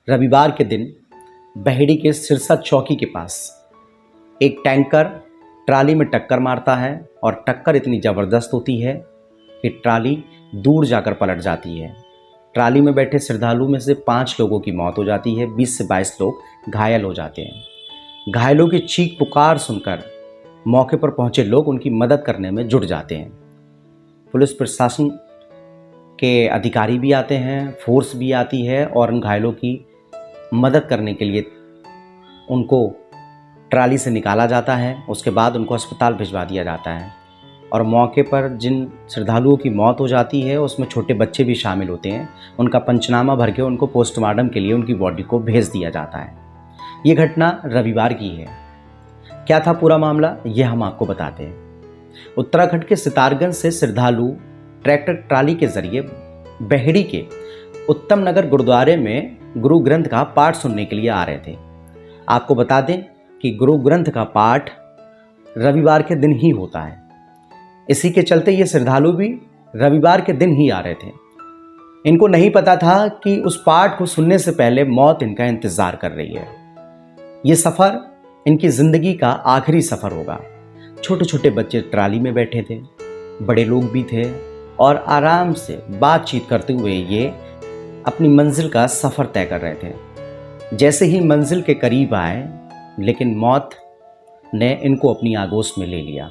रविवार के दिन बहेड़ी के सिरसा चौकी के पास एक टैंकर ट्राली में टक्कर मारता है और टक्कर इतनी ज़बरदस्त होती है कि ट्राली दूर जाकर पलट जाती है। ट्राली में बैठे श्रद्धालु में से 5 लोगों की मौत हो जाती है, 20 से 22 लोग घायल हो जाते हैं। घायलों की चीख पुकार सुनकर मौके पर पहुंचे लोग उनकी मदद करने में जुट जाते हैं। पुलिस प्रशासन के अधिकारी भी आते हैं, फोर्स भी आती है और उन घायलों की मदद करने के लिए उनको ट्राली से निकाला जाता है। उसके बाद उनको अस्पताल भिजवा दिया जाता है और मौके पर जिन श्रद्धालुओं की मौत हो जाती है उसमें छोटे बच्चे भी शामिल होते हैं। उनका पंचनामा भर के उनको पोस्टमार्टम के लिए उनकी बॉडी को भेज दिया जाता है। ये घटना रविवार की है। क्या था पूरा मामला, ये हम आपको बताते हैं। उत्तराखंड के सितारगंज से श्रद्धालु ट्रैक्टर ट्राली के जरिए बहेड़ी के उत्तम नगर गुरुद्वारे में गुरु ग्रंथ का पाठ सुनने के लिए आ रहे थे। आपको बता दें कि गुरु ग्रंथ का पाठ रविवार के दिन ही होता है। इसी के चलते ये श्रद्धालु भी रविवार के दिन ही आ रहे थे। इनको नहीं पता था कि उस पाठ को सुनने से पहले मौत इनका इंतजार कर रही है। ये सफ़र इनकी ज़िंदगी का आखिरी सफ़र होगा। छोटे छोटे बच्चे ट्राली में बैठे थे, बड़े लोग भी थे और आराम से बातचीत करते हुए ये अपनी मंजिल का सफ़र तय कर रहे थे। जैसे ही मंजिल के करीब आए, लेकिन मौत ने इनको अपनी आगोश में ले लिया।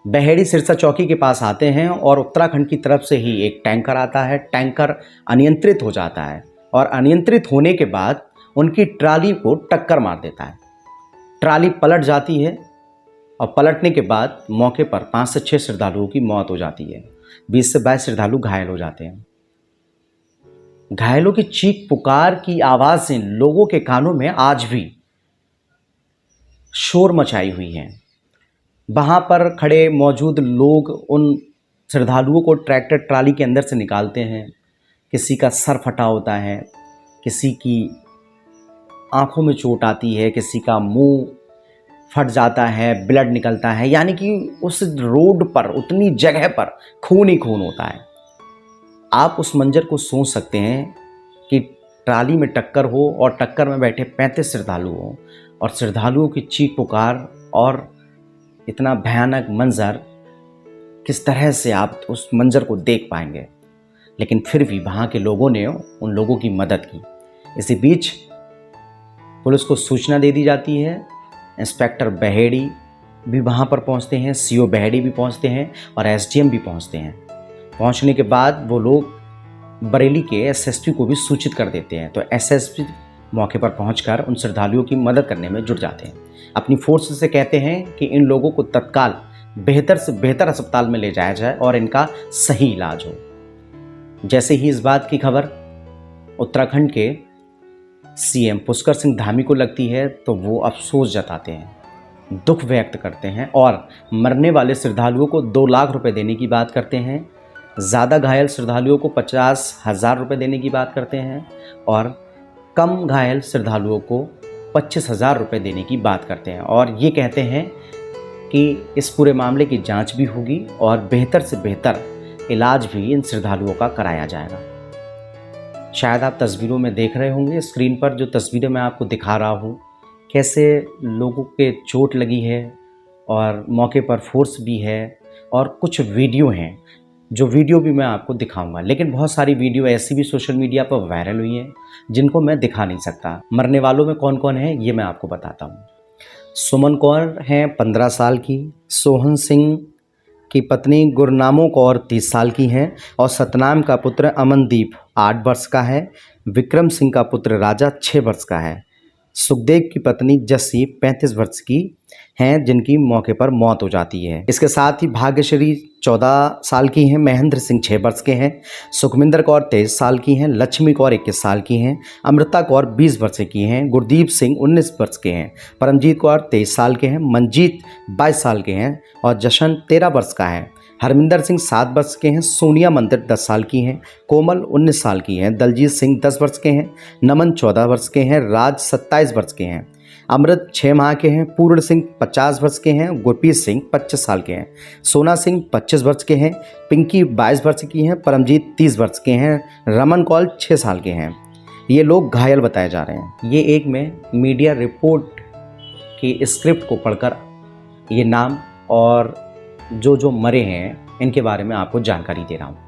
बहेड़ी सिरसा चौकी के पास आते हैं और उत्तराखंड की तरफ से ही एक टैंकर आता है। टैंकर अनियंत्रित हो जाता है और अनियंत्रित होने के बाद उनकी ट्राली को टक्कर मार देता है। ट्राली पलट जाती है और पलटने के बाद मौके पर 5 से 6 श्रद्धालुओं की मौत हो जाती है। 20 से 22 श्रद्धालु घायल हो जाते हैं। घायलों की चीख पुकार की आवाज़ें लोगों के कानों में आज भी शोर मचाई हुई हैं। वहाँ पर खड़े मौजूद लोग उन श्रद्धालुओं को ट्रैक्टर ट्राली के अंदर से निकालते हैं। किसी का सर फटा होता है, किसी की आंखों में चोट आती है, किसी का मुंह फट जाता है, ब्लड निकलता है। यानी कि उस रोड पर, उतनी जगह पर खून ही खून होता है। आप उस मंजर को सोच सकते हैं कि ट्राली में टक्कर हो और टक्कर में बैठे 35 श्रद्धालु हों और श्रद्धालुओं की चीख पुकार और इतना भयानक मंजर, किस तरह से आप उस मंजर को देख पाएंगे। लेकिन फिर भी वहाँ के लोगों ने उन लोगों की मदद की। इसी बीच पुलिस को सूचना दे दी जाती है। इंस्पेक्टर बहेड़ी भी वहाँ पर पहुँचते हैं, सीओ बहेड़ी भी पहुँचते हैं और एसडीएम भी पहुँचते हैं। पहुँचने के बाद वो लोग बरेली के एसएसपी को भी सूचित कर देते हैं। तो एसएसपी मौके पर पहुंचकर उन श्रद्धालुओं की मदद करने में जुट जाते हैं। अपनी फोर्स से कहते हैं कि इन लोगों को तत्काल बेहतर से बेहतर अस्पताल में ले जाया जाए और इनका सही इलाज हो। जैसे ही इस बात की खबर उत्तराखंड के सीएम पुष्कर सिंह धामी को लगती है तो वो अफसोस जताते हैं, दुख व्यक्त करते हैं और मरने वाले श्रद्धालुओं को 2 लाख रुपए देने की बात करते हैं। ज़्यादा घायल श्रद्धालुओं को 50,000 रुपये देने की बात करते हैं और कम घायल श्रद्धालुओं को 25,000 रुपये देने की बात करते हैं। और ये कहते हैं कि इस पूरे मामले की जांच भी होगी और बेहतर से बेहतर इलाज भी इन श्रद्धालुओं का कराया जाएगा। शायद आप तस्वीरों में देख रहे होंगे, स्क्रीन पर जो तस्वीरें मैं आपको दिखा रहा हूँ, कैसे लोगों के चोट लगी है और मौके पर फोर्स भी है और कुछ वीडियो हैं, जो वीडियो भी मैं आपको दिखाऊंगा। लेकिन बहुत सारी वीडियो ऐसी भी सोशल मीडिया पर वायरल हुई हैं जिनको मैं दिखा नहीं सकता। मरने वालों में कौन कौन है ये मैं आपको बताता हूँ। सुमन कौर हैं 15 साल की, सोहन सिंह की पत्नी गुरनामो कौर 30 साल की हैं और सतनाम का पुत्र अमनदीप 8 वर्ष का है। विक्रम सिंह का पुत्र राजा 6 वर्ष का है। सुखदेव की पत्नी जस्सी 35 वर्ष की हैं, जिनकी मौके पर मौत हो जाती है। इसके साथ ही भाग्यश्री 14 साल की हैं, महेंद्र सिंह 6 वर्ष के हैं, सुखमिंदर कौर 23 साल की हैं, लक्ष्मी कौर 21 साल की हैं, अमृता कौर 20 वर्ष की हैं, गुरदीप सिंह 19 वर्ष के हैं, परमजीत कौर 23 साल के हैं, मंजीत 22 साल के हैं और जशन 13 वर्ष का है। हरमिंदर सिंह 7 वर्ष के हैं, सोनिया मंदिर 10 साल की हैं, कोमल 19 साल की हैं, दलजीत सिंह 10 वर्ष के हैं, नमन 14 वर्ष के हैं, राज 27 वर्ष के हैं, अमृत 6 माह के हैं, पूर्ण सिंह 50 वर्ष के हैं, गुरप्रीत सिंह 25 साल के हैं, सोना सिंह 25 वर्ष के हैं, पिंकी 22 वर्ष की हैं, परमजीत 30 वर्ष के हैं, रमन कौल 6 साल के हैं। ये लोग घायल बताए जा रहे हैं। ये एक मैं मीडिया रिपोर्ट की स्क्रिप्ट को पढ़कर ये नाम और जो जो मरे हैं इनके बारे में आपको जानकारी दे रहा हूँ।